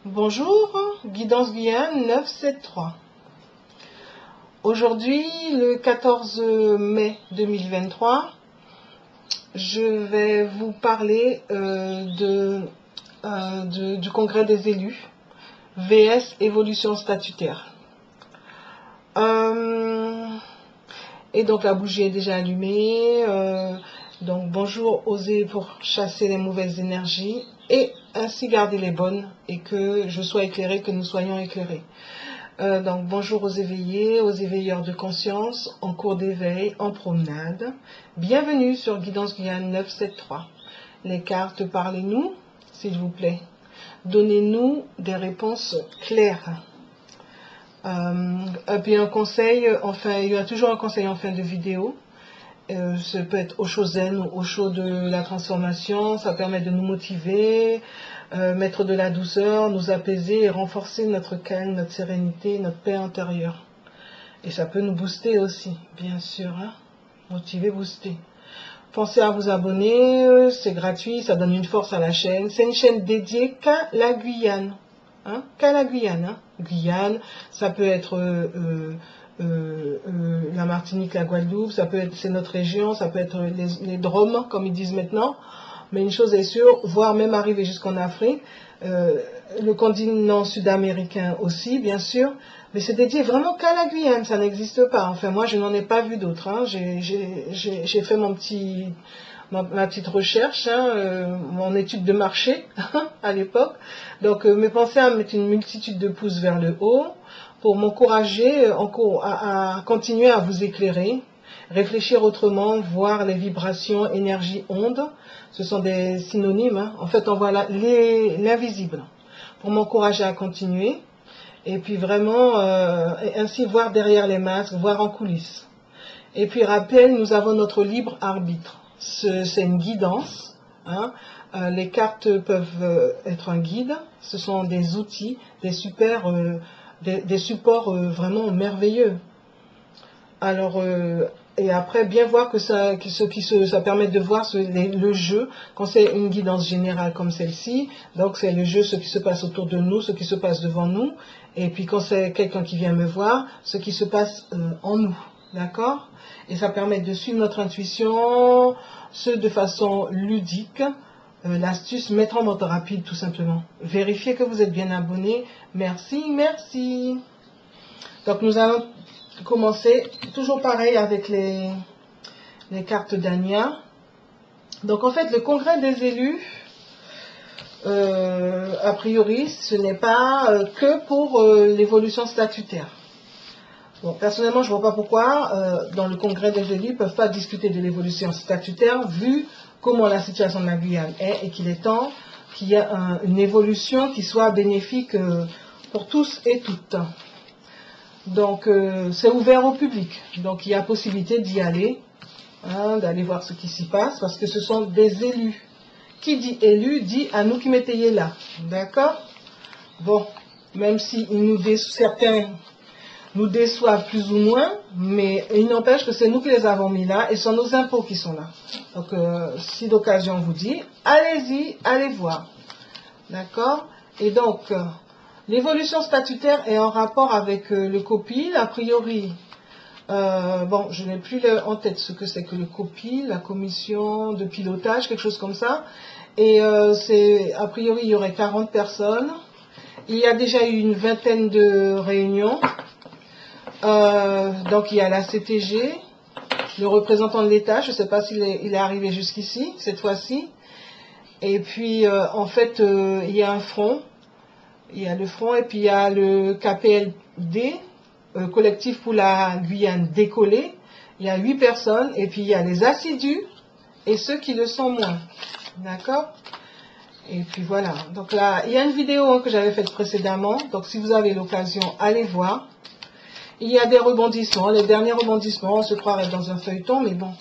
Bonjour, Guidance Guyane 973. Aujourd'hui, le 14 mai 2023, je vais vous parler du congrès des élus, VS évolution statutaire. Et donc la bougie est déjà allumée. Donc bonjour, osez pour chasser les mauvaises énergies et ainsi garder les bonnes et que je sois éclairé, que nous soyons éclairés. Donc bonjour aux éveillés, aux éveilleurs de conscience, en cours d'éveil, en promenade. Bienvenue sur Guidance Guyane 973. Les cartes, parlez-nous, s'il vous plaît. Donnez-nous des réponses claires. Et puis un conseil, enfin, il y a toujours un conseil en fin de vidéo. Ça peut être au chaud zen ou au chaud de la transformation. Ça permet de nous motiver, mettre de la douceur, nous apaiser et renforcer notre calme, notre sérénité, notre paix intérieure. Et ça peut nous booster aussi, bien sûr. Hein? Motiver, booster. Pensez à vous abonner, c'est gratuit, ça donne une force à la chaîne. C'est une chaîne dédiée qu'à la Guyane. Hein? Qu'à la Guyane. Hein? Guyane, ça peut être la Martinique, la Guadeloupe, ça peut être, c'est notre région, ça peut être les Drômes, comme ils disent maintenant. Mais une chose est sûre, voire même arriver jusqu'en Afrique, le continent sud-américain aussi, bien sûr. Mais c'est dédié vraiment qu'à la Guyane, ça n'existe pas. Enfin, moi, je n'en ai pas vu d'autres. Hein. J'ai fait ma petite recherche, mon étude de marché à l'époque. Donc, mes pensées à mettre une multitude de pouces vers le haut pour m'encourager à continuer à vous éclairer, réfléchir autrement, voir les vibrations, énergie, ondes. Ce sont des synonymes. Hein. En fait, on voit l'invisible pour m'encourager à continuer. Et puis vraiment, ainsi voir derrière les masques, voir en coulisses. Et puis rappel, nous avons notre libre arbitre. C'est une guidance. Hein. Les cartes peuvent être un guide. Ce sont des outils, des supports vraiment merveilleux. Alors, et après, bien voir que ça permet de voir le jeu, quand c'est une guidance générale comme celle-ci, donc c'est le jeu, ce qui se passe autour de nous, ce qui se passe devant nous, et puis quand c'est quelqu'un qui vient me voir, ce qui se passe en nous, d'accord? Et ça permet de suivre notre intuition, de façon ludique, l'astuce, mettre en mode rapide tout simplement. Vérifiez que vous êtes bien abonné, merci, merci. Donc nous allons commencer toujours pareil avec les cartes d'Ania. Donc en fait le congrès des élus, a priori ce n'est pas que pour l'évolution statutaire. Bon, personnellement je ne vois pas pourquoi dans le congrès des élus ils ne peuvent pas discuter de l'évolution statutaire vu comment la situation de la Guyane est et qu'il est temps qu'il y ait une évolution qui soit bénéfique pour tous et toutes. Donc, c'est ouvert au public. Donc, il y a possibilité d'y aller, hein, d'aller voir ce qui s'y passe, parce que ce sont des élus. Qui dit élu, dit à nous qui m'étayez là. D'accord? Bon, même si certains nous déçoivent plus ou moins, mais il n'empêche que c'est nous qui les avons mis là, et ce sont nos impôts qui sont là. Donc, si l'occasion vous dit, allez-y, allez voir. D'accord? Et donc... l'évolution statutaire est en rapport avec le COPIL, a priori. Bon, je n'ai plus en tête ce que c'est que le COPIL, la commission de pilotage, quelque chose comme ça. Et a priori, il y aurait 40 personnes. Il y a déjà eu une vingtaine de réunions. Donc, il y a la CTG, le représentant de l'État, je ne sais pas s'il est arrivé jusqu'ici, cette fois-ci. Et puis, en fait, il y a un front. Il y a le front et puis il y a le KPLD, collectif pour la Guyane décollée. Il y a 8 personnes et puis il y a les assidus et ceux qui le sont moins. D'accord? Et puis voilà. Donc là, il y a une vidéo que j'avais faite précédemment. Donc si vous avez l'occasion, allez voir. Il y a des rebondissements. Les derniers rebondissements, on se croirait dans un feuilleton, mais bon,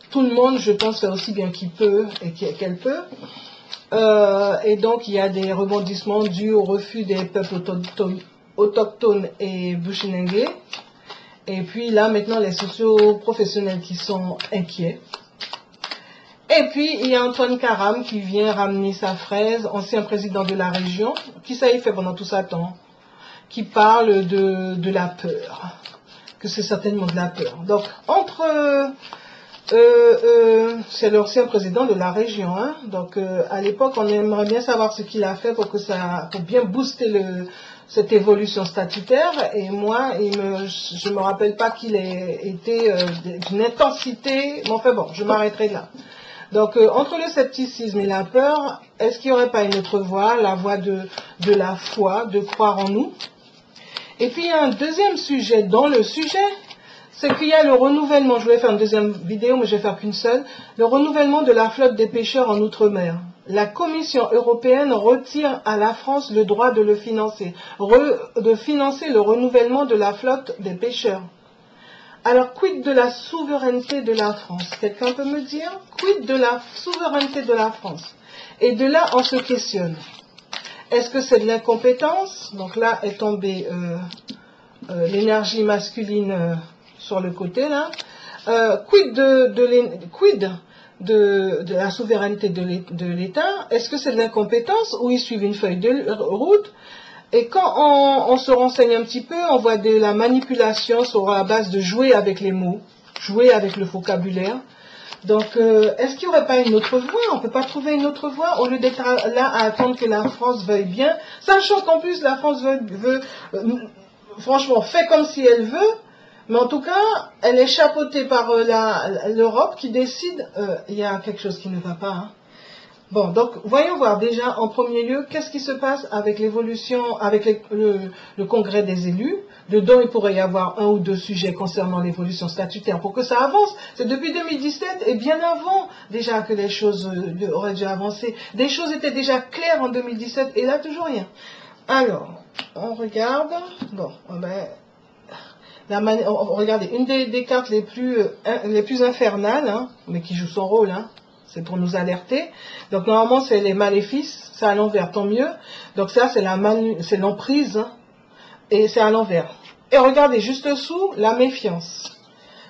tout le monde, je pense, fait aussi bien qu'il peut et qu'elle peut. Et donc, il y a des rebondissements dus au refus des peuples autochtones et bushinengue. Et puis là, maintenant, les socio-professionnels qui sont inquiets. Et puis, il y a Antoine Karam qui vient ramener sa fraise, ancien président de la région, qui ça y fait pendant tout ça temps, qui parle de la peur, que c'est certainement de la peur. Donc, c'est l'ancien président de la région, hein. Donc, à l'époque, on aimerait bien savoir ce qu'il a fait pour bien booster cette évolution statutaire. Et moi, je me rappelle pas qu'il ait été d'une intensité. Mais enfin bon, je m'arrêterai là. Donc, entre le scepticisme et la peur, est-ce qu'il n'y aurait pas une autre voie, la voie de la foi, de croire en nous? Et puis, il y a un deuxième sujet dans le sujet, c'est qu'il y a le renouvellement, je voulais faire une deuxième vidéo, mais je vais faire qu'une seule, le renouvellement de la flotte des pêcheurs en Outre-mer. La Commission européenne retire à la France le droit de le financer, de financer le renouvellement de la flotte des pêcheurs. Alors, quid de la souveraineté de la France? Quelqu'un peut me dire? Quid de la souveraineté de la France? Et de là, on se questionne. Est-ce que c'est de l'incompétence? Donc là est tombée l'énergie masculine sur le côté, là. Quid de la souveraineté de l'État? Est-ce que c'est de l'incompétence ou ils suivent une feuille de route? Et quand on se renseigne un petit peu, on voit de la manipulation sur la base de jouer avec les mots, jouer avec le vocabulaire. Donc, est-ce qu'il n'y aurait pas une autre voie? On ne peut pas trouver une autre voie au lieu d'être là à attendre que la France veuille bien, sachant qu'en plus la France veut franchement, fait comme si elle veut, mais en tout cas, elle est chapeautée par l'Europe qui décide, il y a quelque chose qui ne va pas, hein. Bon, donc, voyons voir déjà, en premier lieu, qu'est-ce qui se passe avec l'évolution, avec le congrès des élus. Dedans, il pourrait y avoir un ou deux sujets concernant l'évolution statutaire pour que ça avance. C'est depuis 2017 et bien avant déjà que les choses auraient dû avancer. Des choses étaient déjà claires en 2017 et là, toujours rien. Alors, on regarde. Bon, regardez, une des cartes les plus infernales, hein, mais qui joue son rôle, hein. C'est pour nous alerter. Donc, normalement, c'est les maléfices. C'est à l'envers, tant mieux. Donc, ça, c'est l'emprise. Hein, et c'est à l'envers. Et regardez, juste dessous, la méfiance.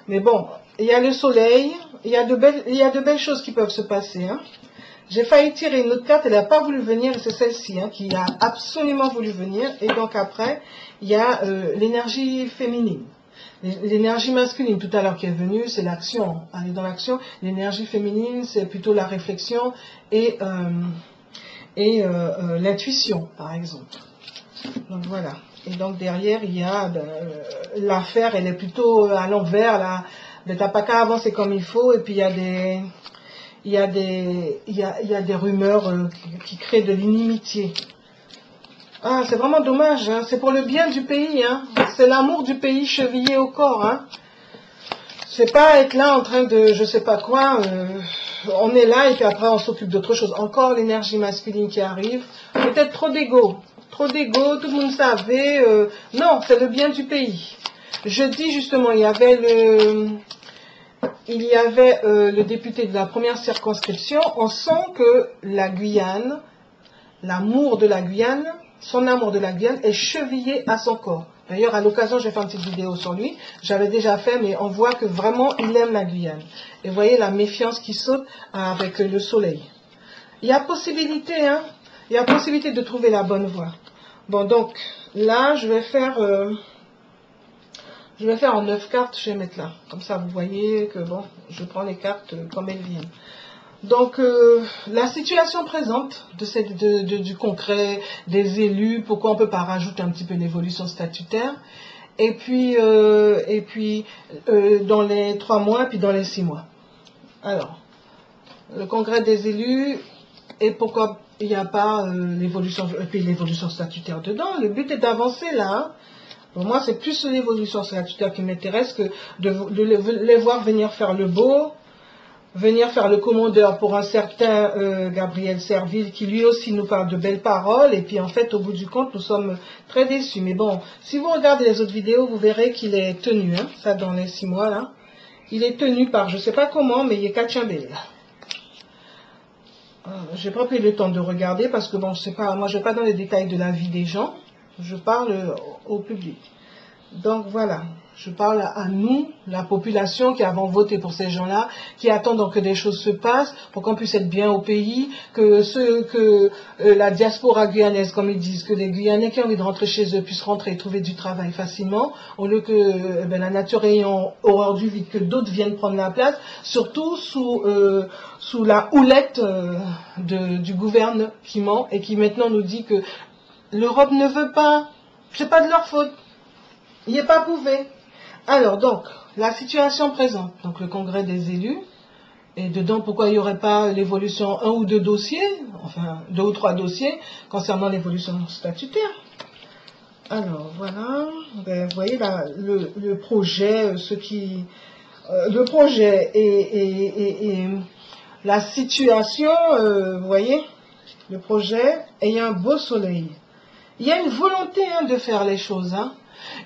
Mais bon, il y a le soleil. Il y a de belles choses qui peuvent se passer. Hein. J'ai failli tirer une autre carte. Elle n'a pas voulu venir. C'est celle-ci, hein, qui a absolument voulu venir. Et donc, après, il y a l'énergie féminine. L'énergie masculine, tout à l'heure qui est venue, c'est l'action, aller dans l'action. L'énergie féminine, c'est plutôt la réflexion et l'intuition, par exemple. Donc voilà. Et donc derrière, il y a l'affaire, elle est plutôt à l'envers, mais t'as pas qu'à avancer comme il faut. Et puis il y a des rumeurs qui créent de l'inimitié. Ah, c'est vraiment dommage, hein. C'est pour le bien du pays, hein. C'est l'amour du pays chevillé au corps, hein. C'est pas être là en train de, je sais pas quoi, on est là et puis après on s'occupe d'autre chose. Encore l'énergie masculine qui arrive, peut-être trop d'ego, tout le monde savait, non, c'est le bien du pays. Jeudi, justement, il y avait le député de la première circonscription. On sent que la Guyane, l'amour de la Guyane, son amour de la Guyane est chevillé à son corps. D'ailleurs, à l'occasion, j'ai fait une petite vidéo sur lui. J'avais déjà fait, mais on voit que vraiment, il aime la Guyane. Et vous voyez la méfiance qui saute avec le soleil. Il y a possibilité, hein. Il y a possibilité de trouver la bonne voie. Bon, donc, là, je vais faire en 9 cartes, je vais mettre là. Comme ça, vous voyez que, bon, je prends les cartes comme elles viennent. Donc, la situation présente du concret, des élus, pourquoi on ne peut pas rajouter un petit peu l'évolution statutaire, et puis dans les 3 mois, puis dans les 6 mois. Alors, le congrès des élus, et pourquoi il n'y a pas l'évolution statutaire dedans. Le but est d'avancer là, hein. Pour moi, c'est plus l'évolution statutaire qui m'intéresse que de les voir venir faire le beau, venir faire le commandeur pour un certain Gabriel Serville qui lui aussi nous parle de belles paroles et puis en fait au bout du compte nous sommes très déçus. Mais bon, si vous regardez les autres vidéos vous verrez qu'il est tenu, hein, ça dans les 6 mois là, il est tenu par je sais pas comment mais il est Kachambé là. J'ai pas pris le temps de regarder parce que bon je sais pas, moi je vais pas dans les détails de la vie des gens, je parle au public. Donc voilà, je parle à nous, la population qui avons voté pour ces gens-là, qui attendent que des choses se passent pour qu'on puisse être bien au pays, que la diaspora guyanaise, comme ils disent, que les Guyanais qui ont envie de rentrer chez eux puissent rentrer et trouver du travail facilement, au lieu que la nature ayant horreur du vide, que d'autres viennent prendre la place, surtout sous la houlette du gouvernement et qui maintenant nous dit que l'Europe ne veut pas, c'est pas de leur faute. Il n'est pas prouvé. Alors, donc, la situation présente, donc le congrès des élus, et dedans, pourquoi il n'y aurait pas l'évolution, 1 ou 2 dossiers, enfin, 2 ou 3 dossiers, concernant l'évolution statutaire. Alors, voilà, ben, vous voyez là, le projet, le projet et la situation, vous voyez, le projet ayant un beau soleil. Il y a une volonté de faire les choses,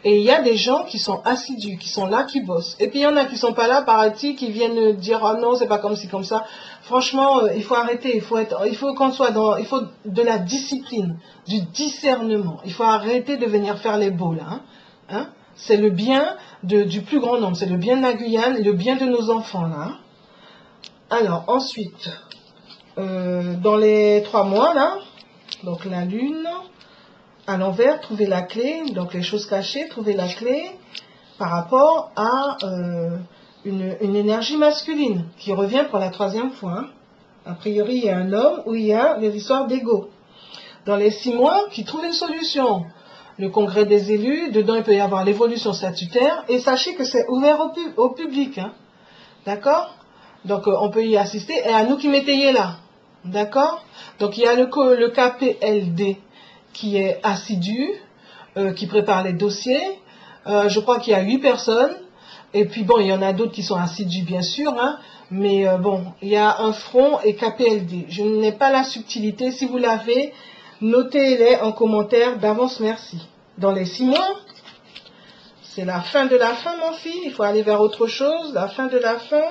et il y a des gens qui sont assidus, qui sont là, qui bossent. Et puis il y en a qui sont pas là, paraît-il, qui viennent dire ah non, c'est pas comme ci, comme ça. Franchement, il faut arrêter, il faut qu'on soit il faut de la discipline, du discernement. Il faut arrêter de venir faire les beaux là. C'est le bien du plus grand nombre, c'est le bien de la Guyane, le bien de nos enfants là. Alors ensuite, dans les 3 mois là, donc la lune. À l'envers, trouver la clé, donc les choses cachées, trouver la clé par rapport à une énergie masculine qui revient pour la 3e fois. A priori, il y a un homme où il y a des histoires d'ego. Dans les 6 mois, qui trouve une solution. Le congrès des élus, dedans il peut y avoir l'évolution statutaire, et sachez que c'est ouvert au public. D'accord? Donc on peut y assister, et à nous qui m'étayez là. D'accord? Donc il y a le KPLD. Qui est assidu, qui prépare les dossiers. Je crois qu'il y a 8 personnes. Et puis bon, il y en a d'autres qui sont assidus, bien sûr. Mais bon, il y a un front et KPLD. Je n'ai pas la subtilité. Si vous l'avez, notez-les en commentaire d'avance, merci. Dans les 6 mois, c'est la fin de la fin, mon fils. Il faut aller vers autre chose. La fin de la fin.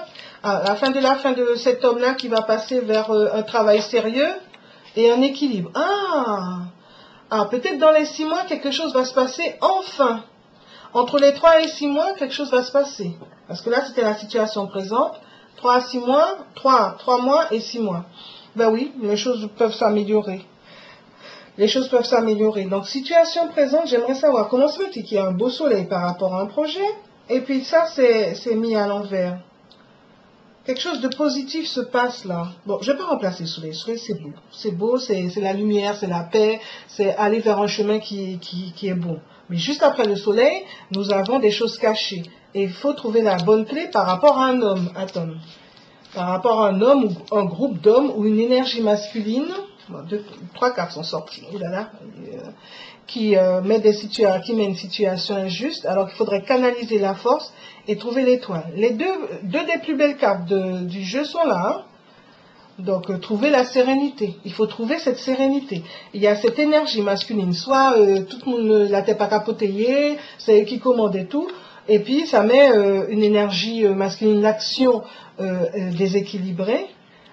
La fin de la fin de cet homme-là qui va passer vers un travail sérieux et un équilibre. Peut-être dans les 6 mois, quelque chose va se passer, enfin. Entre les 3 et 6 mois, quelque chose va se passer. Parce que là, c'était la situation présente. 3 à 6 mois, 3 mois et 6 mois. Ben oui, les choses peuvent s'améliorer. Les choses peuvent s'améliorer. Donc, situation présente, j'aimerais savoir comment se fait-il qu'il y a un beau soleil par rapport à un projet. Et puis ça, c'est mis à l'envers. Quelque chose de positif se passe là. Bon, je ne vais pas remplacer le soleil. Le soleil, c'est beau. C'est beau, c'est la lumière, c'est la paix, c'est aller vers un chemin qui est bon. Mais juste après le soleil, nous avons des choses cachées. Et il faut trouver la bonne clé par rapport à un homme. Attends. Par rapport à un homme ou un groupe d'hommes ou une énergie masculine. Bon, 3 cartes sont sorties. Oulala. Qui met une situation injuste. Alors qu'il faudrait canaliser la force et trouver l'étoile. Les deux des plus belles cartes du jeu sont là. Donc, trouver la sérénité. Il faut trouver cette sérénité. Il y a cette énergie masculine. Soit tout le monde la tête pas capotée, c'est eux qui commandent et tout. Et puis, ça met une énergie masculine, l'action déséquilibrée.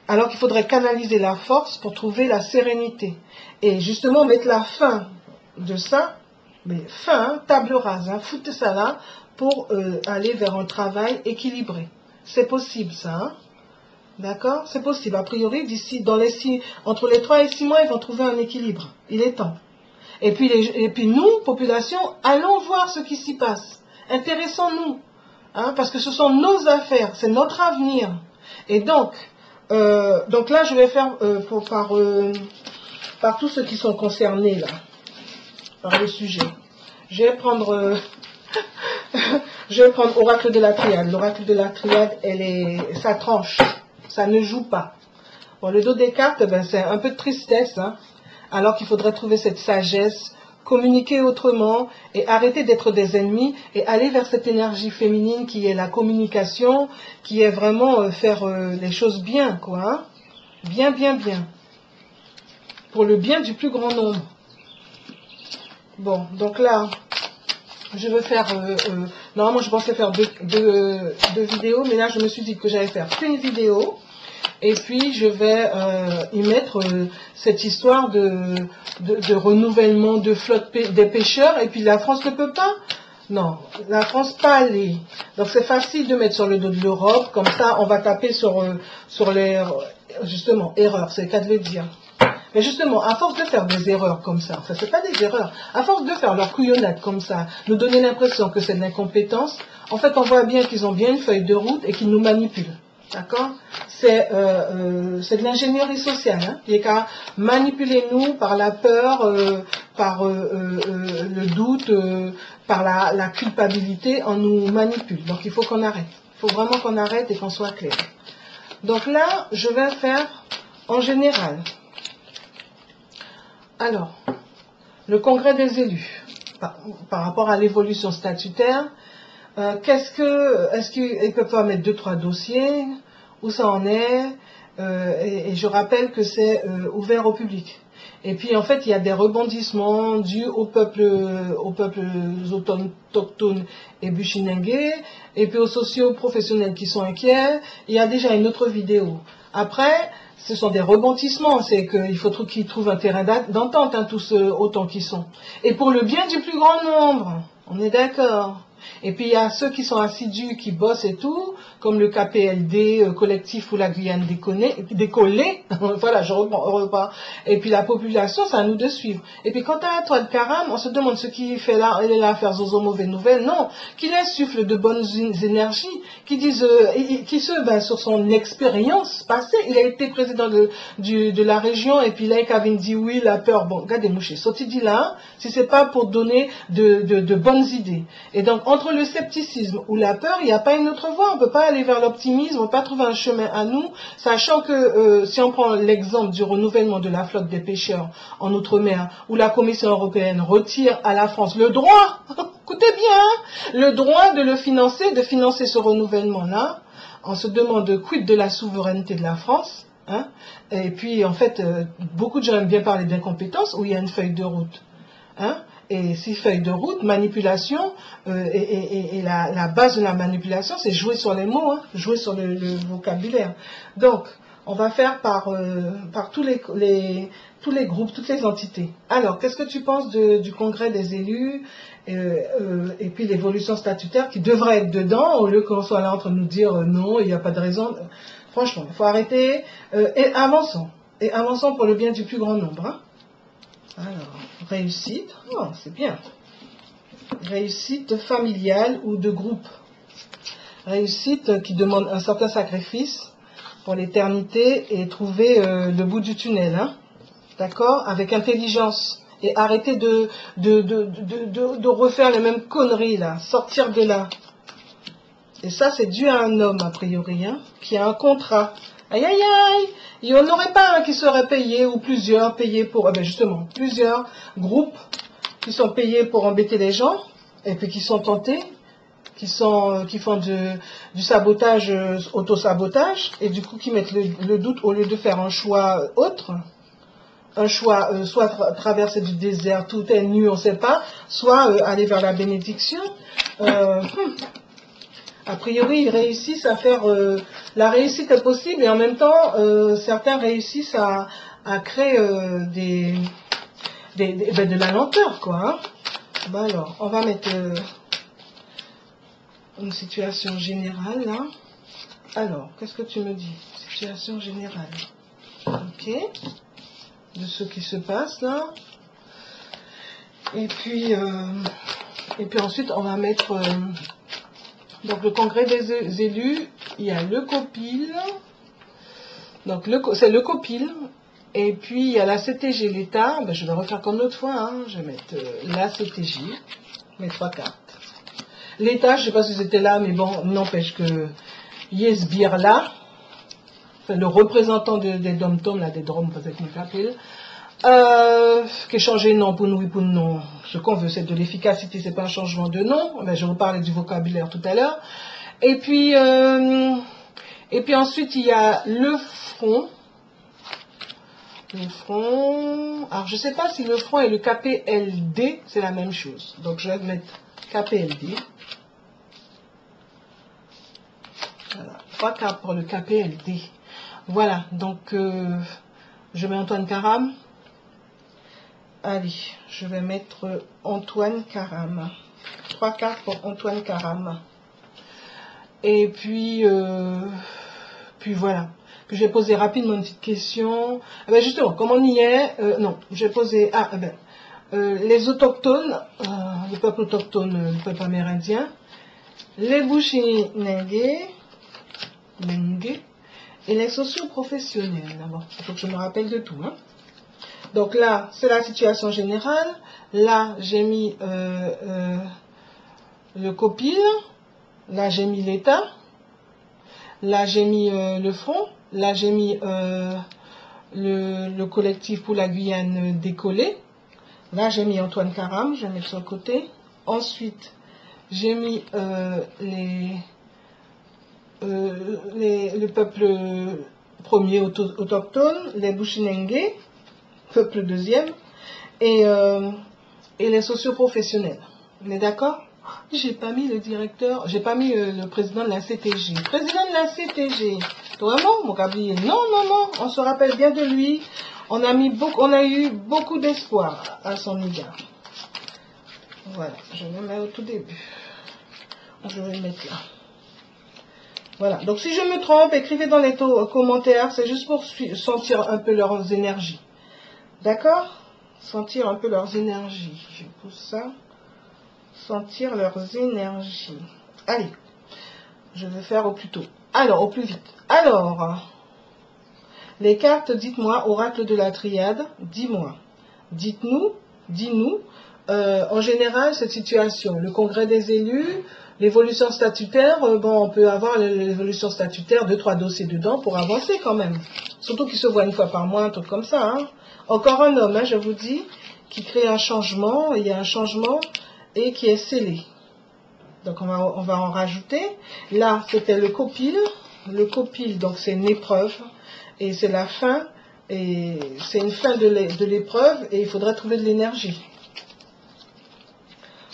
Alors qu'il faudrait canaliser la force pour trouver la sérénité. Et justement, mettre la fin de ça. Mais fin, table rase, foutez ça là. Pour aller vers un travail équilibré. C'est possible ça, D'accord? C'est possible. A priori, d'ici, entre les 3 et 6 mois, ils vont trouver un équilibre. Il est temps. Et puis nous, population, allons voir ce qui s'y passe. Intéressons-nous. Parce que ce sont nos affaires, c'est notre avenir. Et donc là, je vais faire par tous ceux qui sont concernés là, par le sujet. Je vais prendre... Je vais prendre Oracle de la Triade. L'Oracle de la Triade, ça tranche. Ça ne joue pas. Bon, le dos des cartes, c'est un peu de tristesse. Alors qu'il faudrait trouver cette sagesse, communiquer autrement et arrêter d'être des ennemis et aller vers cette énergie féminine qui est la communication, qui est vraiment faire les choses bien, quoi. Bien, bien, bien. Pour le bien du plus grand nombre. Bon, donc là... Je veux faire, normalement je pensais faire deux vidéos, mais là je me suis dit que j'allais faire qu'une vidéo, et puis je vais y mettre cette histoire de renouvellement de flotte des pêcheurs, et puis la France ne peut pas, Non, la France pas aller. Donc c'est facile de mettre sur le dos de l'Europe, comme ça on va taper sur les, justement, erreurs, c'est le cas de le dire. Mais justement, à force de faire des erreurs comme ça, enfin c'est pas des erreurs, à force de faire leur couillonnade comme ça, nous donner l'impression que c'est de l'incompétence, en fait on voit bien qu'ils ont bien une feuille de route et qu'ils nous manipulent. D'accord? C'est de l'ingénierie sociale, hein, qui est qu'à manipuler nous par la peur, par le doute, par la culpabilité, on nous manipule. Donc il faut qu'on arrête. Il faut vraiment qu'on arrête et qu'on soit clair. Donc là, je vais faire en général. Alors, le congrès des élus, par rapport à l'évolution statutaire, est-ce qu'ils peuvent pas mettre 2-3 dossiers, où ça en est, et je rappelle que c'est ouvert au public. Et puis en fait, il y a des rebondissements dus aux peuples autochtones et Bushinengue, et puis aux socio-professionnels qui sont inquiets. Il y a déjà une autre vidéo. Après, ce sont des rebondissements, c'est qu'il faut qu'ils trouvent un terrain d'entente, hein, tous autant qu'ils sont. Et pour le bien du plus grand nombre, on est d'accord. Et puis il y a ceux qui sont assidus, qui bossent et tout, comme le KPLD, collectif ou la Guyane décollée, voilà, je repars. Et puis la population, c'est à nous de suivre. Et puis quand à toi de Karam, on se demande ce qu'il fait là, elle est là à faire zozo mauvais nouvelles, non, qu'il insuffle de bonnes énergies, qui disent, qui se base sur son expérience passée. Il a été président de la région, et puis là, il avait dit oui, la peur, bon, regardez, mouché, sorti dit là, si c'est pas pour donner de bonnes idées. Et donc, entre le scepticisme ou la peur, il n'y a pas une autre voie. On ne peut pas aller vers l'optimisme, on ne peut pas trouver un chemin à nous, sachant que si on prend l'exemple du renouvellement de la flotte des pêcheurs en Outre-mer, où la Commission européenne retire à la France le droit, écoutez bien, le droit de financer ce renouvellement-là, on se demande quid de la souveraineté de la France, hein, et puis en fait, beaucoup de gens aiment bien parler d'incompétence, où il y a une feuille de route, hein. Et ces feuilles de route, manipulation, et la base de la manipulation, c'est jouer sur les mots, hein, jouer sur le vocabulaire. Donc, on va faire par tous les groupes, toutes les entités. Alors, qu'est-ce que tu penses du congrès des élus et puis l'évolution statutaire qui devrait être dedans, au lieu qu'on soit là en train de nous dire non, il n'y a pas de raison. Franchement, il faut arrêter et avançons. Et avançons pour le bien du plus grand nombre, hein. Alors, réussite, oh, c'est bien. Réussite familiale ou de groupe. Réussite qui demande un certain sacrifice pour l'éternité et trouver le bout du tunnel, hein. D'accord? Avec intelligence. Et arrêter de refaire les mêmes conneries, là. Sortir de là. Et ça, c'est dû à un homme, a priori, hein, qui a un contrat. Aïe, aïe, aïe! Il n'y en aurait pas un qui serait payé, ou plusieurs payés pour, justement, plusieurs groupes qui sont payés pour embêter les gens, et puis qui sont tentés, qui font du sabotage, auto-sabotage, et du coup qui mettent le doute au lieu de faire un choix autre, un choix, soit traverser du désert, tout est nu, on ne sait pas, soit aller vers la bénédiction. A priori, ils réussissent à faire... la réussite est possible et en même temps, certains réussissent à créer de la lenteur, quoi. Hein. Bon alors, on va mettre une situation générale, là. Alors, qu'est-ce que tu me dis? Situation générale. Ok. De ce qui se passe, là. Et puis ensuite, on va mettre... donc le congrès des élus, il y a le COPIL, donc c'est le COPIL, et puis il y a la CTG, l'État, je vais refaire comme l'autre fois, hein, je vais mettre la CTG, mes 3 cartes. L'État, je ne sais pas si c'était là, mais bon, n'empêche que Yesbir là, enfin, le représentant des dom-tom, là, des drômes, peut-être qu'on l'appelle, qui a changé de nom pour nous et pour non. Ce qu'on veut, c'est de l'efficacité, c'est pas un changement de nom. Je vous parlais du vocabulaire tout à l'heure. Et puis ensuite, il y a le front. Le front. Alors, je sais pas si le front et le KPLD, c'est la même chose. Donc, je vais mettre KPLD. Voilà. 3 cartes pour le KPLD. Voilà. Donc, je mets Antoine Karam. Allez, je vais mettre Antoine Karam. 3 cartes pour Antoine Karam. Et puis voilà. Puis je vais poser rapidement une petite question. Eh ben justement, comme on y est, non, je vais poser... les autochtones, le peuple autochtone, le peuple amérindien, les Bushinengue, et les socioprofessionnels. D'abord, il faut que je me rappelle de tout. Hein. Donc là, c'est la situation générale. Là, j'ai mis le COPIL. Là, j'ai mis l'État. Là, j'ai mis le Front. Là, j'ai mis le collectif pour la Guyane décollée. Là, j'ai mis Antoine Karam. Je vais mettre sur le côté. Ensuite, j'ai mis le peuple premier autochtone, les Bushinengue, peuple deuxième, et les socioprofessionnels. On est d'accord? J'ai pas mis le directeur, j'ai pas mis le président de la CTG. Président de la CTG, vraiment, mon cablier? Non, non, non, on se rappelle bien de lui. On a eu beaucoup d'espoir à son égard. Voilà, je vais mettre au tout début. Je vais le mettre là. Voilà, donc si je me trompe, écrivez dans les commentaires, c'est juste pour sentir un peu leurs énergies. D'accord? Sentir un peu leurs énergies. Je pousse ça. Sentir leurs énergies. Allez, je vais faire au plus tôt. Alors, au plus vite. Alors, les cartes, dites-moi, oracle de la triade, dis-moi. Dites-nous, dis-nous, en général, cette situation, le congrès des élus, l'évolution statutaire, bon, on peut avoir l'évolution statutaire, 2-3 dossiers dedans pour avancer quand même. Surtout qu'ils se voient une fois par mois, un truc comme ça. Hein. Encore un homme, hein, je vous dis, qui crée un changement, il y a un changement et qui est scellé. Donc on va en rajouter. Là, c'était le copil. Le copil, donc c'est une épreuve et c'est la fin. Et c'est une fin de l'épreuve et il faudrait trouver de l'énergie.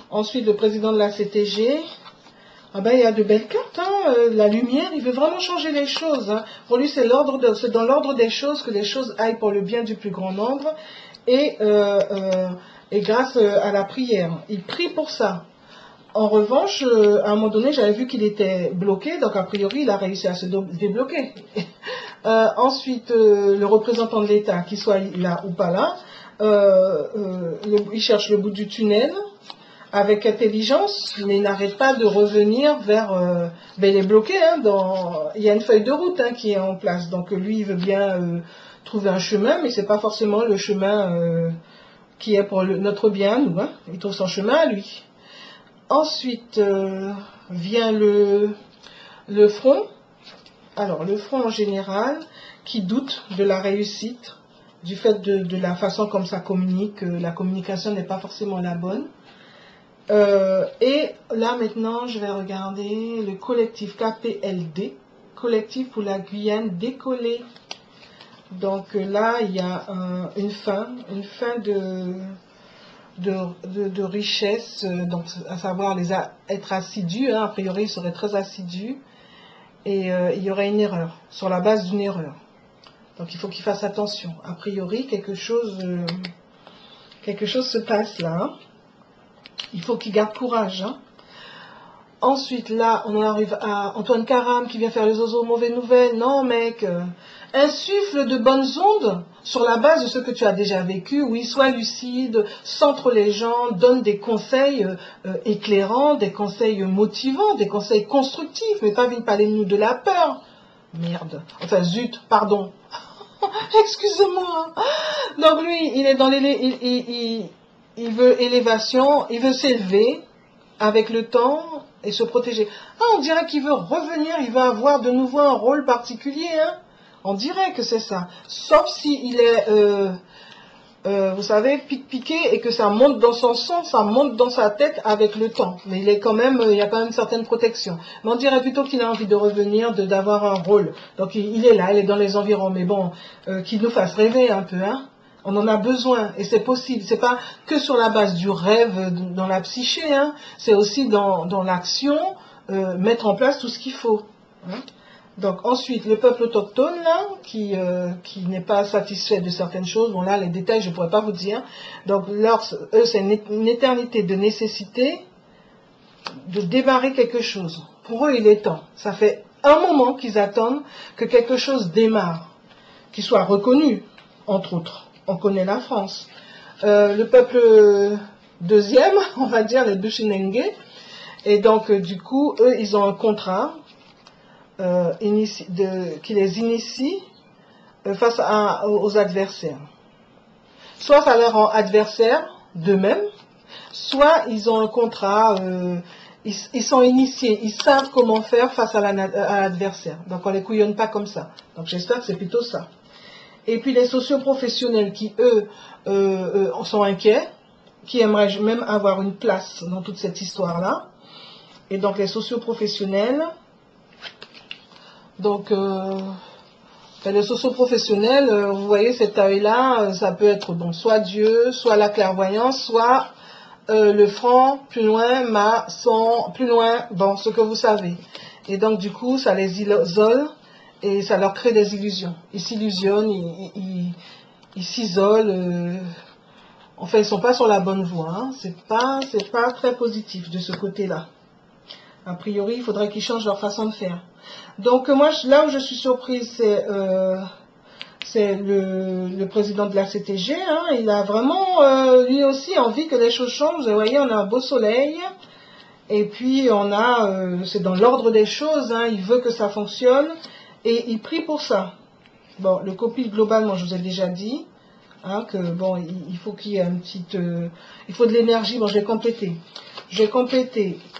Ensuite, le président de la CTG. Ah ben, il y a de belles cartes, hein. La lumière, il veut vraiment changer les choses. Hein. Pour lui, c'est dans l'ordre des choses que les choses aillent pour le bien du plus grand nombre et grâce à la prière. Il prie pour ça. En revanche, à un moment donné, j'avais vu qu'il était bloqué, donc a priori, il a réussi à se débloquer. Ensuite, le représentant de l'État, qu'il soit là ou pas là, il cherche le bout du tunnel. Avec intelligence, mais il n'arrête pas de revenir vers... ben il est bloqué, hein, il y a une feuille de route hein, qui est en place. Donc lui, il veut bien trouver un chemin, mais c'est pas forcément le chemin qui est pour notre bien, nous. Hein. Il trouve son chemin à lui. Ensuite, vient le front. Alors, le front en général, qui doute de la réussite, du fait de la façon comme ça communique, la communication n'est pas forcément la bonne. Et là maintenant, je vais regarder le collectif KPLD, collectif pour la Guyane décollée. Donc là, il y a une fin de richesse, donc à savoir être assidu. Hein, a priori, il serait très assidu et il y aurait une erreur sur la base d'une erreur. Donc il faut qu'il fasse attention. A priori, quelque chose se passe là. Hein. Il faut qu'il garde courage. Hein. Ensuite, là, on arrive à Antoine Karam qui vient faire les oiseaux mauvaises nouvelles. Non, mec, insuffle de bonnes ondes sur la base de ce que tu as déjà vécu. Oui, sois lucide, centre les gens, donne des conseils éclairants, des conseils motivants, des conseils constructifs, mais pas venir parler-nous de la peur. Merde. Enfin, zut, pardon. Excusez-moi. Donc lui, il est dans il veut élévation, il veut s'élever avec le temps et se protéger. Ah, on dirait qu'il veut revenir, il veut avoir de nouveau un rôle particulier. Hein. On dirait que c'est ça. Sauf s'il est, vous savez, piqué et que ça monte dans son sang, ça monte dans sa tête avec le temps. Mais il y a quand même une certaine protection. Mais on dirait plutôt qu'il a envie de revenir, d'avoir un rôle. Donc il est là, il est dans les environs. Mais bon, qu'il nous fasse rêver un peu, hein. On en a besoin et c'est possible. C'est pas que sur la base du rêve dans la psyché, hein. C'est aussi dans l'action, mettre en place tout ce qu'il faut. Hein. Donc ensuite, le peuple autochtone, là, qui n'est pas satisfait de certaines choses, bon là, les détails, je ne pourrais pas vous dire. Donc, eux, c'est une éternité de nécessité de démarrer quelque chose. Pour eux, il est temps. Ça fait un moment qu'ils attendent que quelque chose démarre, qu'il soit reconnu, entre autres. On connaît la France. Le peuple deuxième, on va dire, les Bushinengue, et donc du coup, eux, ils ont un contrat qui les initie face aux adversaires. Soit ça leur rend adversaires d'eux-mêmes, soit ils ont un contrat, ils sont initiés, ils savent comment faire face à l'adversaire. Donc on ne les couillonne pas comme ça. Donc j'espère que c'est plutôt ça. Et puis les socioprofessionnels qui, eux, sont inquiets, qui aimeraient même avoir une place dans toute cette histoire-là. Et donc les socioprofessionnels, donc les socioprofessionnels, vous voyez cet œil-là, ça peut être bon, soit Dieu, soit la clairvoyance, soit le franc, plus loin, maçon, plus loin, bon, ce que vous savez. Et donc du coup, ça les isole et ça leur crée des illusions. Ils s'illusionnent, ils s'isolent. Enfin, ils sont pas sur la bonne voie. Hein. C'est pas très positif de ce côté-là. A priori, il faudrait qu'ils changent leur façon de faire. Donc moi, là où je suis surprise, c'est le président de la CTG. Hein. Il a vraiment, lui aussi, envie que les choses changent. Vous voyez, on a un beau soleil. Et puis, on a, c'est dans l'ordre des choses. Hein. Il veut que ça fonctionne. Et il prie pour ça. Bon, le copil, globalement, je vous ai déjà dit. Hein, que bon, il faut qu'il y ait une petite, il faut de l'énergie. Bon, je vais compléter.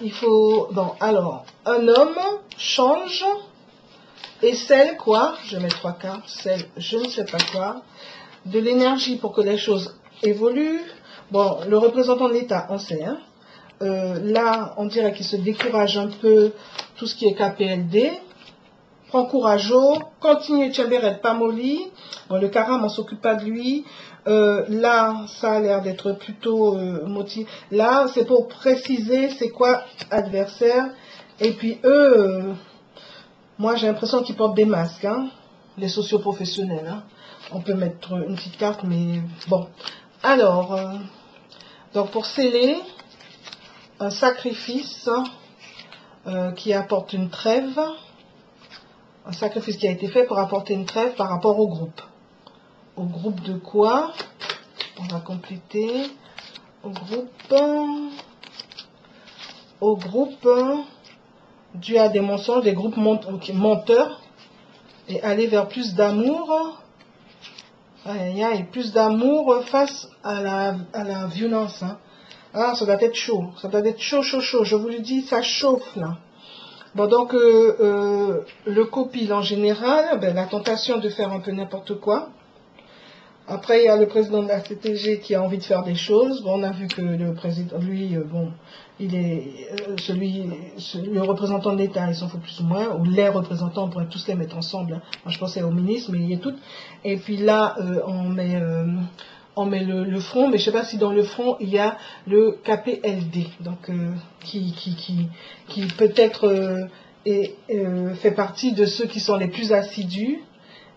Il faut, bon, alors, un homme change et scelle quoi? Je mets 3 cartes, scelle, je ne sais pas quoi, de l'énergie pour que les choses évoluent. Bon, le représentant de l'État, on sait, hein. Là, on dirait qu'il se décourage un peu tout ce qui est KPLD. Prends courage, continue Tchamberet Pamoli. Bon, le Karam, on s'occupe pas de lui. Là, ça a l'air d'être plutôt motivé. Là, c'est pour préciser c'est quoi adversaire. Et puis eux, moi j'ai l'impression qu'ils portent des masques, hein, les socioprofessionnels. Hein. On peut mettre une petite carte, mais bon. Alors, donc pour sceller, un sacrifice qui apporte une trêve. Un sacrifice qui a été fait pour apporter une trêve par rapport au groupe. Au groupe de quoi? On va compléter. Au groupe dû à des mensonges, des groupes menteurs, et aller vers plus d'amour. Et plus d'amour face à la violence. Hein. Ah, ça doit être chaud. Ça doit être chaud. Je vous le dis, ça chauffe là. Bon, donc, le copil en général, ben, la tentation de faire un peu n'importe quoi. Après, il y a le président de la CTG qui a envie de faire des choses. Bon, on a vu que le président, lui, bon, il est le représentant de l'État, il s'en fout plus ou moins, ou les représentants, on pourrait tous les mettre ensemble. Hein. Moi, je pensais au ministre, mais il y est tout. Et puis là, on met le front, mais je ne sais pas si dans le front, il y a le KPLD, donc qui peut-être fait partie de ceux qui sont les plus assidus.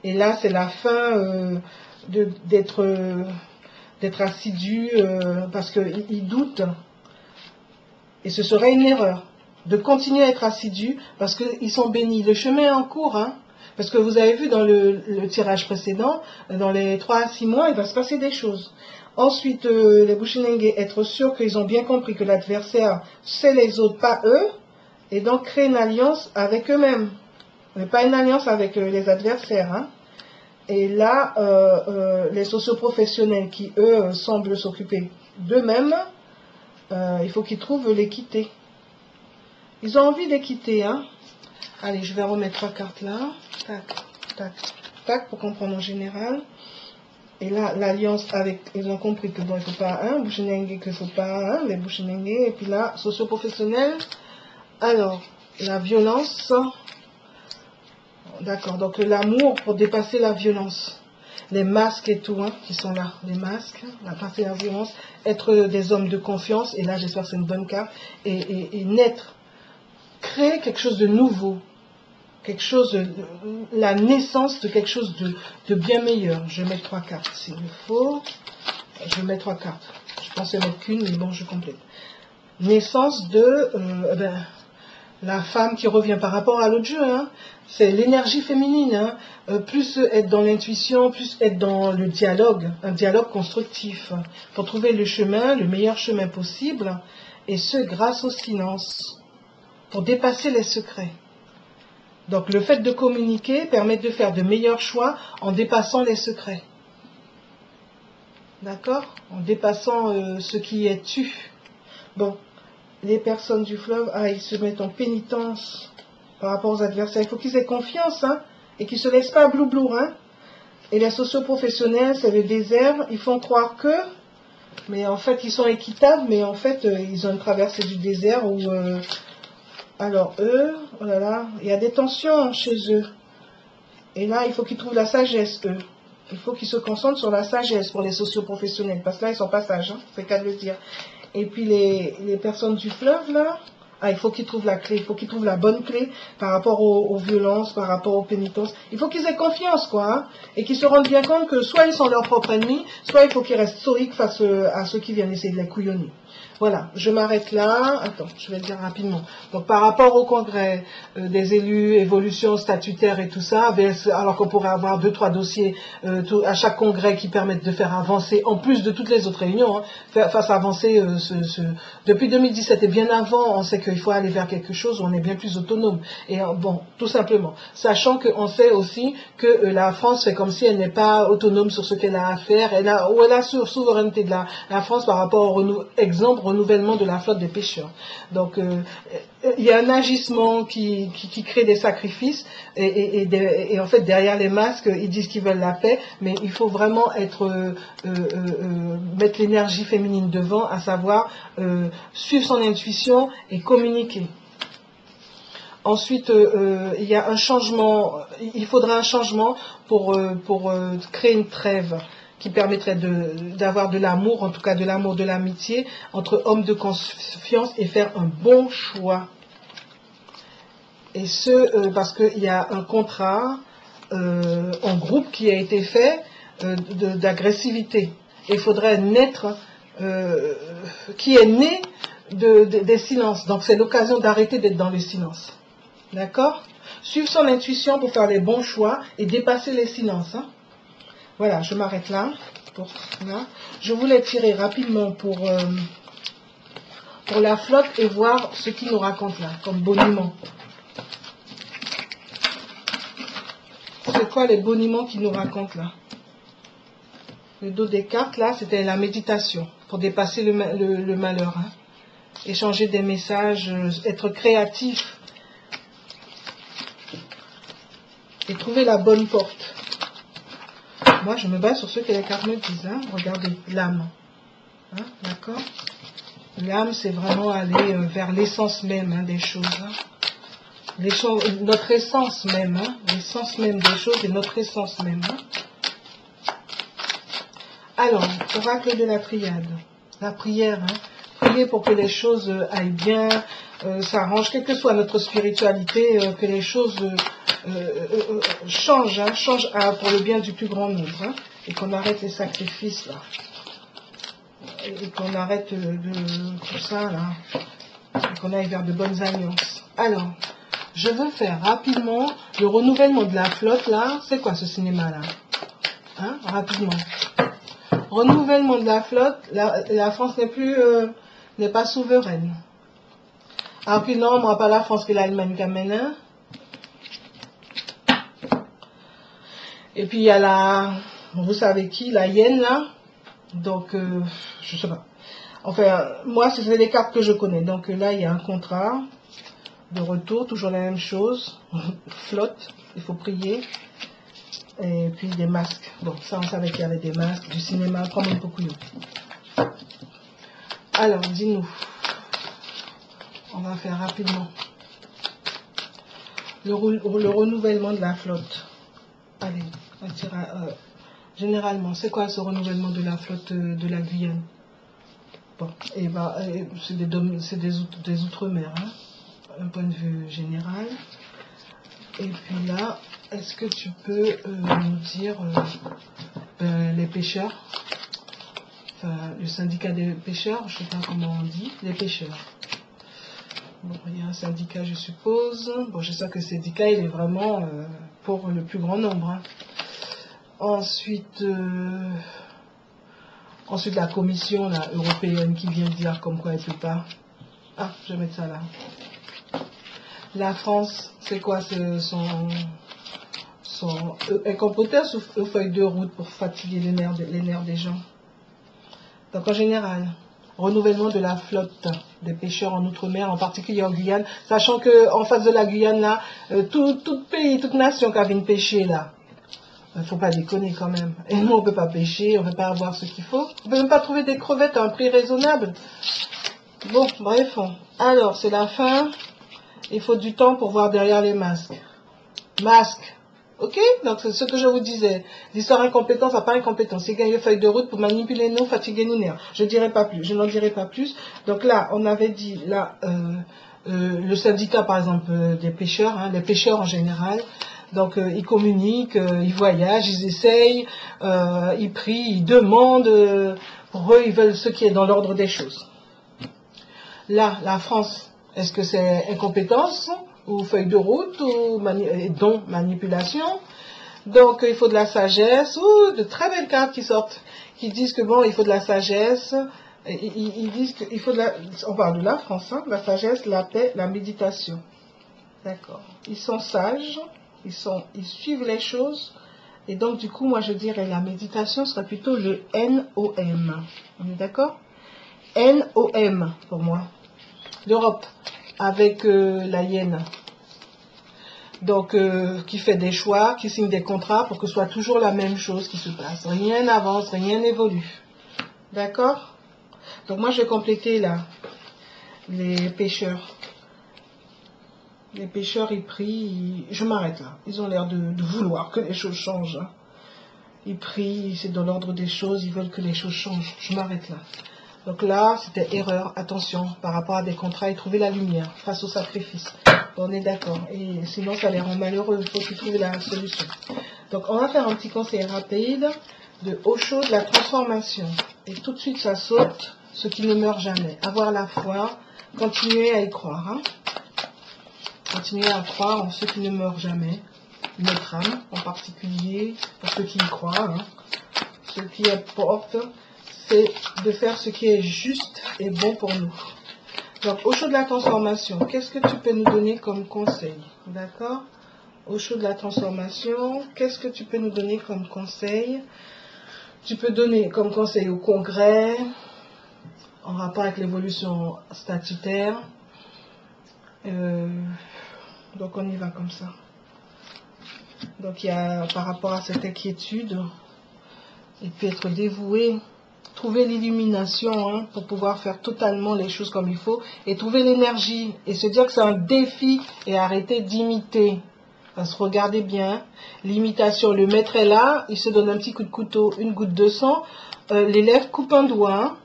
Et là, c'est la fin d'être assidu parce qu'ils doutent. Et ce serait une erreur de continuer à être assidu parce qu'ils sont bénis. Le chemin est en cours, hein. Parce que vous avez vu dans le tirage précédent, dans les 3 à 6 mois, il va se passer des choses. Ensuite, les Bushinengue, être sûrs qu'ils ont bien compris que l'adversaire, c'est les autres, pas eux, et donc créer une alliance avec eux-mêmes. Mais pas une alliance avec les adversaires. Hein. Et là, les socioprofessionnels qui, eux, semblent s'occuper d'eux-mêmes, il faut qu'ils trouvent l'équité. Ils ont envie d'équité, hein. Allez, je vais remettre 3 cartes là. Tac, tac, tac, pour comprendre en général. Et là, l'alliance avec, ils ont compris que bon, il ne faut pas un, Bushinengue, qu'il ne faut pas un, les Bushinengue. Et puis là, socio-professionnel. Alors, la violence. D'accord, donc l'amour pour dépasser la violence. Les masques et tout, hein, qui sont là. Les masques, dépasser la violence. Être des hommes de confiance. Et là, j'espère que c'est une bonne carte. Et naître. Créer quelque chose de nouveau. Quelque chose, la naissance de quelque chose de bien meilleur. Je mets 3 cartes s'il le faut. Je mets 3 cartes. Je pensais mettre qu'une, mais bon, je complète. naissance de la femme qui revient par rapport à l'autre jeu. Hein. C'est l'énergie féminine. Hein. Plus être dans l'intuition, plus être dans le dialogue, un dialogue constructif, pour trouver le chemin, le meilleur chemin possible, et ce grâce au silence, pour dépasser les secrets. Donc le fait de communiquer permet de faire de meilleurs choix en dépassant les secrets. D'accord? En dépassant ce qui est tu. Bon, les personnes du fleuve, ils se mettent en pénitence par rapport aux adversaires. Il faut qu'ils aient confiance, hein, et qu'ils ne se laissent pas bloublou. Hein. Et les socioprofessionnels, c'est le désert, ils font croire que, mais en fait, ils sont équitables, mais en fait, ils ont une traversée du désert où... alors eux, oh là là, il y a des tensions chez eux. Et là, il faut qu'ils trouvent la sagesse, eux. Il faut qu'ils se concentrent sur la sagesse pour les socioprofessionnels, parce que là, ils sont pas sages, hein, c'est le cas de le dire. Et puis les personnes du fleuve, là, il faut qu'ils trouvent la clé, il faut qu'ils trouvent la bonne clé par rapport aux violences, par rapport aux pénitences. Il faut qu'ils aient confiance, quoi, hein, et qu'ils se rendent bien compte que soit ils sont leurs propres ennemis, soit il faut qu'ils restent stoïques face à ceux qui viennent essayer de les couillonner. Voilà, je m'arrête là. Attends, je vais le dire rapidement. Donc, par rapport au congrès des élus, évolution statutaire et tout ça, alors qu'on pourrait avoir 2-3 dossiers à chaque congrès qui permettent de faire avancer, en plus de toutes les autres réunions, hein, faire avancer depuis 2017 et bien avant, on sait qu'il faut aller vers quelque chose où on est bien plus autonome. Et bon, tout simplement, sachant qu'on sait aussi que la France fait comme si elle n'est pas autonome sur ce qu'elle a à faire, où elle a sur souveraineté de la France par rapport au renouvellement de la flotte des pêcheurs. Donc, il y a un agissement qui crée des sacrifices et en fait, derrière les masques, ils disent qu'ils veulent la paix, mais il faut vraiment mettre l'énergie féminine devant, à savoir suivre son intuition et communiquer. Ensuite, il y a un changement, il faudra un changement pour créer une trêve qui permettrait d'avoir de l'amour, en tout cas de l'amour, de l'amitié, entre hommes de confiance et faire un bon choix. Et ce, parce qu'il y a un contrat en groupe qui a été fait d'agressivité. Il faudrait naître, qui est né des silences. Donc c'est l'occasion d'arrêter d'être dans le silence. D'accord? Suivre son intuition pour faire les bons choix et dépasser les silences. Hein? Voilà, je m'arrête là. Je voulais tirer rapidement pour la flotte et voir ce qu'il nous raconte là, comme boniment. C'est quoi les boniments qu'il nous raconte là? Le dos des cartes là, c'était la méditation pour dépasser le malheur. Hein? Échanger des messages, être créatif et trouver la bonne porte. Moi, je me base sur ce que les cartes me disent. Hein. Regardez, l'âme. Hein, d'accord? L'âme, c'est vraiment aller vers l'essence même hein, des choses. Hein. Notre essence même. Hein. L'essence même des choses et notre essence même. Hein. Alors, oracle de la triade. La prière. Hein. Prier pour que les choses aillent bien, s'arrangent, quelle que soit notre spiritualité, que les choses... change, hein, change pour le bien du plus grand nombre, hein, et qu'on arrête les sacrifices là, et qu'on arrête tout ça là, et qu'on aille vers de bonnes alliances. Alors, je veux faire rapidement le renouvellement de la flotte là. C'est quoi ce cinéma là, hein, rapidement. Renouvellement de la flotte. La France n'est pas souveraine. Alors puis non, moi pas la France que l'Allemagne qui amène, hein. Et puis il y a vous savez qui, la hyène là. Donc, je sais pas. Enfin, moi, c'est les cartes que je connais. Donc là, il y a un contrat de retour, toujours la même chose. Flotte, il faut prier. Et puis des masques. Bon, ça, on savait qu'il y avait des masques, du cinéma, comme un beaucoup. Alors, dis-nous. On va faire rapidement. Le renouvellement de la flotte. Allez, on tira, généralement, c'est quoi ce renouvellement de la flotte de la Guyane? Bon, et bah, c'est des outre-mer, hein, un point de vue général. Et puis là, est-ce que tu peux nous dire les pêcheurs? enfin, le syndicat des pêcheurs, je ne sais pas comment on dit, les pêcheurs. Bon, il y a un syndicat, je suppose. Bon, je sais que le syndicat, il est vraiment pour le plus grand nombre. Hein. Ensuite, la commission là, européenne qui vient de dire comme quoi elle ne peut pas. Ah, je vais mettre ça là. La France, c'est quoi son incompétence ou feuille de route pour fatiguer les nerfs des gens? Donc en général, renouvellement de la flotte des pêcheurs en Outre-mer, en particulier en Guyane, sachant qu'en face de la Guyane, là, tout pays, toute nation qui a une pêcher là, il ne faut pas déconner quand même. Et nous, on ne peut pas pêcher, on ne peut pas avoir ce qu'il faut. On ne peut même pas trouver des crevettes à un prix raisonnable. Bon, bref. Alors, c'est la fin. Il faut du temps pour voir derrière les masques. Masques. Ok? Donc, c'est ce que je vous disais. L'histoire incompétence, pas incompétence. C'est gagner feuille de route pour manipuler nous, fatiguer nous nerfs. Je dirai pas plus. Je n'en dirai pas plus. Donc là, on avait dit, là, le syndicat, par exemple, des pêcheurs, hein, les pêcheurs en général. Donc, ils communiquent, ils voyagent, ils essayent, ils prient, ils demandent. Pour eux, ils veulent ce qui est dans l'ordre des choses. Là, la France, est-ce que c'est incompétence ou feuille de route ou manipulation? Donc, il faut de la sagesse ou de très belles cartes qui sortent, qui disent que bon, il faut de la sagesse. Ils disent qu'il faut de la... On parle de la France, hein, la sagesse, la paix, la méditation. D'accord. Ils sont sages, ils suivent les choses. Et donc, du coup, moi, je dirais la méditation serait plutôt le NOM. On est d'accord? NOM pour moi. L'Europe avec la Hyène. Donc, qui fait des choix, qui signe des contrats pour que ce soit toujours la même chose qui se passe. Rien n'avance, rien n'évolue. D'accord? Donc, moi, je vais compléter là les pêcheurs. Les pêcheurs, ils prient. Je m'arrête là. Ils ont l'air de vouloir que les choses changent. Hein. Ils prient, c'est dans l'ordre des choses, ils veulent que les choses changent. Je m'arrête là. Donc là, c'était erreur, attention, par rapport à des contrats et trouver la lumière face au sacrifice. On est d'accord. Et sinon, ça les rend malheureux. Il faut qu'ils trouvent la solution. Donc, on va faire un petit conseil rapide de eau chaude, la transformation. Et tout de suite, ça saute, ce qui ne meurt jamais. Avoir la foi, continuer à y croire. Hein. Continuer à croire en ceux qui ne meurent jamais. Notre âme, en particulier, pour ceux qui y croient. Hein. Ce qui importe, c'est de faire ce qui est juste et bon pour nous. Donc, au chaud de la transformation, qu'est-ce que tu peux nous donner comme conseil? D'accord? Au chaud de la transformation, qu'est-ce que tu peux nous donner comme conseil? Tu peux donner comme conseil au Congrès, en rapport avec l'évolution statutaire. Donc, on y va comme ça. Donc, il y a, par rapport à cette inquiétude, et puis être dévoué, trouver l'illumination hein, pour pouvoir faire totalement les choses comme il faut et trouver l'énergie et se dire que c'est un défi et arrêter d'imiter. Parce que regardez bien, l'imitation, le maître est là, il se donne un petit coup de couteau, une goutte de sang, l'élève coupe un doigt. Hein.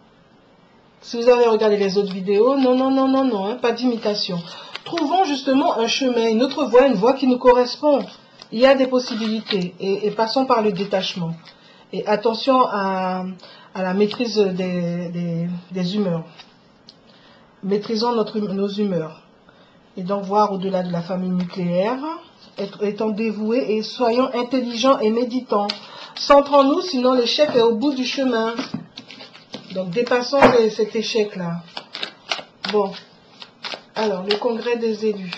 Si vous avez regardé les autres vidéos, non, hein, pas d'imitation. Trouvons justement un chemin, une autre voie, une voie qui nous correspond. Il y a des possibilités et passons par le détachement. Et attention à la maîtrise des humeurs. Maîtrisons nos humeurs. Et donc voir au-delà de la famille nucléaire, étant dévoués et soyons intelligents et méditants. Centrons-nous, sinon l'échec est au bout du chemin. Donc dépassons cet échec-là. Bon. Alors, le congrès des élus.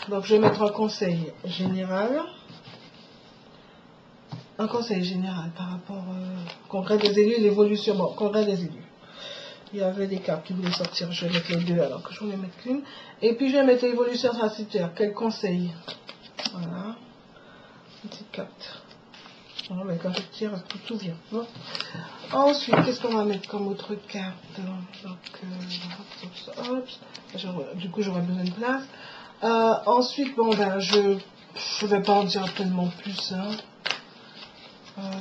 Donc je vais mettre un conseil général. Un conseil général par rapport au congrès des élus, l'évolution. Bon, congrès des élus. Il y avait des cartes qui voulaient sortir. Je vais mettre les deux alors que je voulais mettre qu'une. Et puis je vais mettre l'évolution statutaire. Quel conseil? Voilà. Une petite carte. Bon, mais quand je tire, tout vient. Bon. Ensuite, qu'est-ce qu'on va mettre comme autre carte? Donc, du coup, j'aurai besoin de place. Ensuite, bon, ben, je vais pas en dire tellement plus. Hein.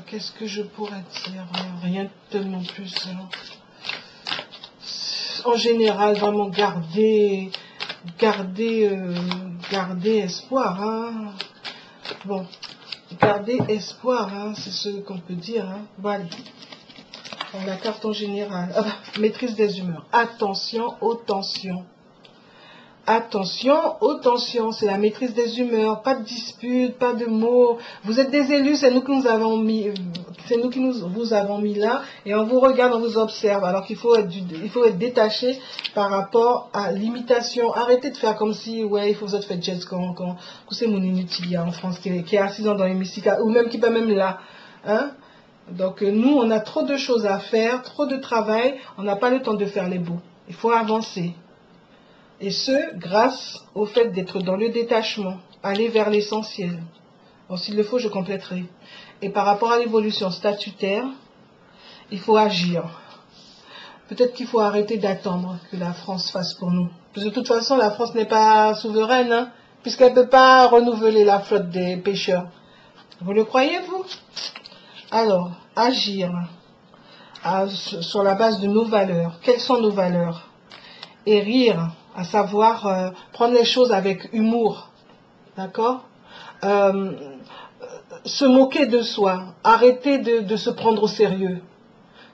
Qu'est-ce que je pourrais dire? Rien tellement plus. Hein. En général, vraiment garder espoir. Hein. Bon, garder espoir, hein, c'est ce qu'on peut dire. Hein. Bon, allez. La carte en général. Ah bah, maîtrise des humeurs. Attention aux tensions. Attention aux tensions, c'est la maîtrise des humeurs, pas de disputes, pas de mots. Vous êtes des élus, c'est nous qui nous avons mis, vous avons mis là, et on vous regarde, on vous observe. Alors qu'il faut être détaché par rapport à l'imitation. Arrêtez de faire comme si, ouais, il faut que vous faites jazz quand c'est mon inutile en France qui est assis dans l'hémicycle, ou même qui pas même là, hein. Donc nous, on a trop de choses à faire, trop de travail, on n'a pas le temps de faire les beaux. Il faut avancer. Et ce, grâce au fait d'être dans le détachement, aller vers l'essentiel. Bon, s'il le faut, je compléterai. Et par rapport à l'évolution statutaire, il faut agir. Peut-être qu'il faut arrêter d'attendre que la France fasse pour nous. Parce que de toute façon, la France n'est pas souveraine, hein, puisqu'elle ne peut pas renouveler la flotte des pêcheurs. Vous le croyez, vous? Alors, agir sur la base de nos valeurs. Quelles sont nos valeurs? Et rire, à savoir prendre les choses avec humour, d'accord, se moquer de soi, arrêter de se prendre au sérieux.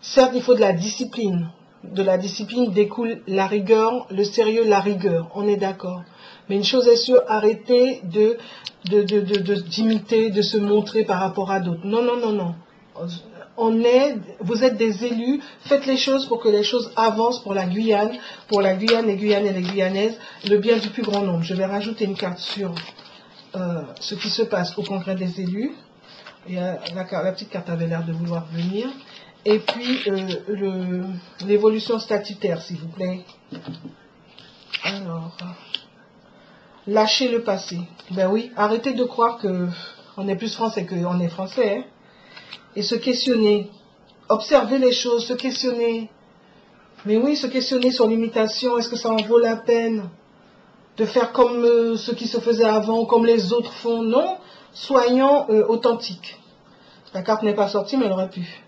Certes, il faut de la discipline. De la discipline découle la rigueur, le sérieux, la rigueur, on est d'accord. Mais une chose est sûre, arrêtez d'imiter, de se montrer par rapport à d'autres. Non, non, non, non. Vous êtes des élus, faites les choses pour que les choses avancent pour la Guyane, les Guyanais et les Guyanaises, le bien du plus grand nombre. Je vais rajouter une carte sur ce qui se passe au congrès des élus. Et, la petite carte avait l'air de vouloir venir. Et puis l'évolution statutaire, s'il vous plaît. Alors, lâchez le passé. Ben oui, arrêtez de croire qu'on est plus français qu'on est français, hein. Et se questionner, observer les choses, se questionner. Mais oui, se questionner sur l'imitation, est-ce que ça en vaut la peine de faire comme ce qui se faisait avant, comme les autres font? Non, soyons authentiques. La carte n'est pas sortie, mais elle aurait pu.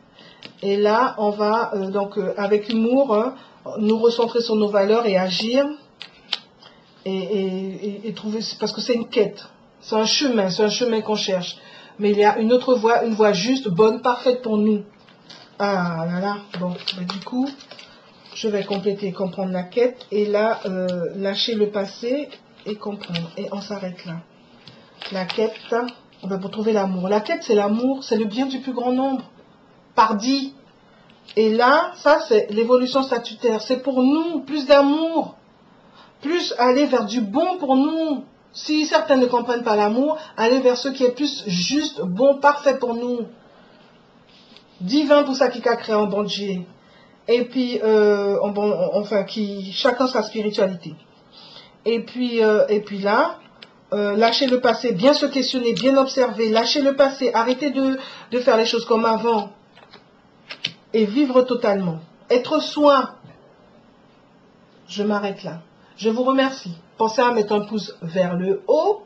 Et là, on va donc avec humour, hein, nous recentrer sur nos valeurs et agir et trouver, parce que c'est une quête, c'est un chemin qu'on cherche. Mais il y a une autre voie, une voie juste, bonne, parfaite pour nous. Ah là là, bon, bah, du coup, je vais compléter, comprendre la quête, et là, lâcher le passé et comprendre. Et on s'arrête là. La quête, on va pour trouver l'amour. La quête, c'est l'amour, c'est le bien du plus grand nombre. Pardi. Et là, ça, c'est l'évolution statutaire. C'est pour nous, plus d'amour. Plus aller vers du bon pour nous. Si certains ne comprennent pas l'amour, aller vers ce qui est plus juste, bon, parfait pour nous. Divin pour ça qui a créé en bon Dieu. Et puis, enfin, chacun sa spiritualité. Et puis là, lâcher le passé, bien se questionner, bien observer, lâcher le passé, arrêter de faire les choses comme avant. Et vivre totalement. Être soi. Je m'arrête là. Je vous remercie. Pensez à mettre un pouce vers le haut.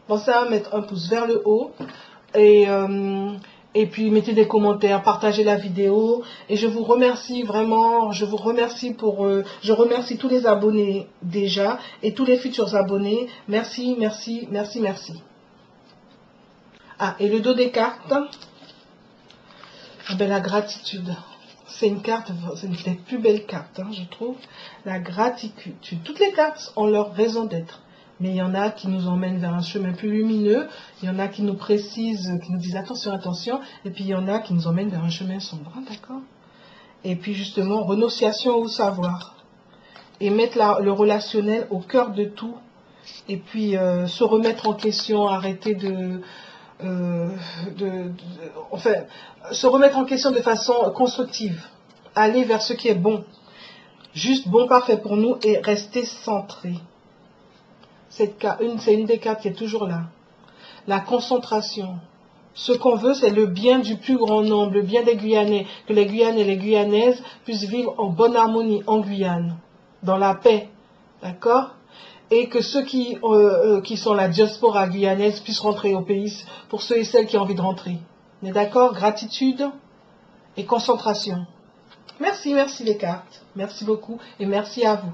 Pensez à mettre un pouce vers le haut. Et puis mettez des commentaires, partagez la vidéo. Et je vous remercie vraiment. Je vous remercie je remercie tous les abonnés déjà et tous les futurs abonnés. Merci, merci, merci, merci. Ah, et le dos des cartes. Ah ben, la gratitude. C'est une carte, c'est une des plus belles cartes, hein, je trouve. La gratitude. Toutes les cartes ont leur raison d'être. Mais il y en a qui nous emmènent vers un chemin plus lumineux. Il y en a qui nous précisent, qui nous disent attention, attention. Et puis il y en a qui nous emmènent vers un chemin sombre, hein, d'accord? Et puis justement, renonciation au savoir. Et mettre le relationnel au cœur de tout. Et puis se remettre en question, arrêter enfin, se remettre en question de façon constructive, aller vers ce qui est bon, juste bon, parfait pour nous et rester centré. C'est une des cartes qui est toujours là. La concentration. Ce qu'on veut, c'est le bien du plus grand nombre, le bien des Guyanais, que les Guyanais et les Guyanaises puissent vivre en bonne harmonie en Guyane, dans la paix, d'accord? Et que ceux qui sont la diaspora guyanaise puissent rentrer au pays, pour ceux et celles qui ont envie de rentrer. On est d'accord? Gratitude et concentration. Merci, merci les cartes. Merci beaucoup et merci à vous.